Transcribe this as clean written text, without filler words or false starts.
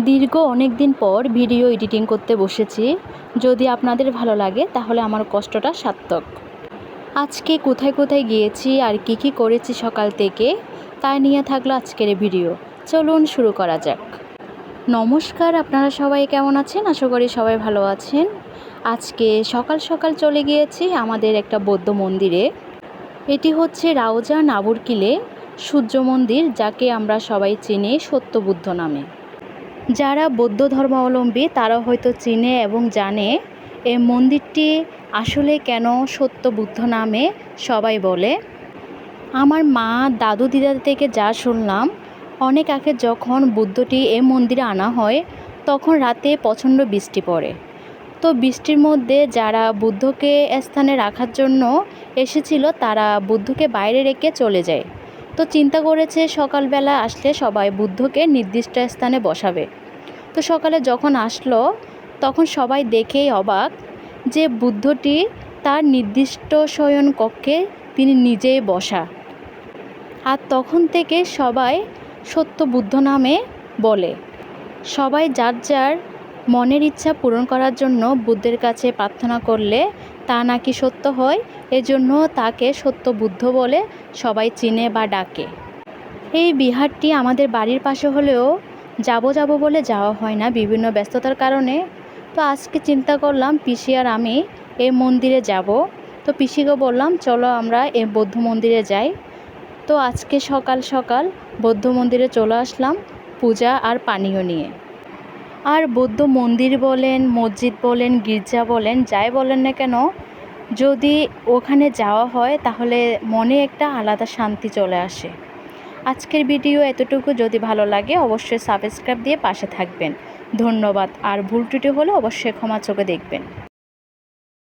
দীর্ঘ অনেক দিন পর ভিডিও এডিটিং করতে বসেছি। যদি আপনাদের ভালো লাগে তাহলে আমার কষ্টটা সার্থক। আজকে কোথায় কোথায় গিয়েছি আর কি কি করেছি সকাল থেকে তা নিয়ে থাকলো আজকের ভিডিও। চলুন শুরু করা যাক। নমস্কার, আপনারা সবাই কেমন আছেন? আশা করি সবাই ভালো আছেন। আজকে সকাল সকাল চলে গিয়েছি আমাদের একটা বৌদ্ধ মন্দিরে। এটি হচ্ছে রাউজান নাবুরকিলে সূর্য মন্দির, যাকে আমরা সবাই চিনি সত্য বুদ্ধ নামে। যারা বৌদ্ধ ধর্মাবলম্বী তারা হয়তো চিনে এবং জানে এই মন্দিরটি আসলে কেন সত্য বুদ্ধ নামে সবাই বলে। আমার মা দাদু দিদা থেকে যা শুনলাম, অনেক আগে যখন বুদ্ধটি এই মন্দিরে আনা হয় তখন রাতে প্রচণ্ড বৃষ্টি পড়ে। তো বৃষ্টির মধ্যে যারা বুদ্ধকে স্থানে রাখার জন্য এসেছিল তারা বুদ্ধকে বাইরে রেখে চলে যায়। তো চিন্তা করেছে সকালবেলা আসলে সবাই বুদ্ধকে নির্দিষ্ট স্থানে বসাবে। তো সকালে যখন আসলো তখন সবাই দেখেই অবাক যে বুদ্ধটি তার নির্দিষ্ট শয়ন কক্ষে তিনি নিজেই বসা। আর তখন থেকে সবাই সত্য বুদ্ধ নামে বলে। সবাই যার যার মনের ইচ্ছা পূরণ করার জন্য বুদ্ধের কাছে প্রার্থনা করলে তা নাকি সত্য হয়, এজন্য তাকে সত্য বুদ্ধ বলে সবাই চিনে বা ডাকে। এই বিহারটি আমাদের বাড়ির পাশে হলেও যাব বলে যাওয়া হয় না বিভিন্ন ব্যস্ততার কারণে। তো আজকে চিন্তা করলাম পিসি আর আমি এই মন্দিরে যাব। তো পিসিকে বললাম চলো আমরা এই বৌদ্ধ মন্দিরে যাই। তো আজকে সকাল সকাল বৌদ্ধ মন্দিরে চলে আসলাম পূজা আর পানীয় নিয়ে। আর বৌদ্ধ মন্দির বলেন, মসজিদ বলেন, গির্জা বলেন, যাই বলেন না কেন, যদি ওখানে যাওয়া হয় তাহলে মনে একটা আলাদা শান্তি চলে আসে। আজকের ভিডিও এতটুকু। যদি ভালো লাগে অবশ্যই সাবস্ক্রাইব দিয়ে পাশে থাকবেন। ধন্যবাদ। আর ভুল ত্রুটি হলে অবশ্যই ক্ষমা চোখে দেখবেন।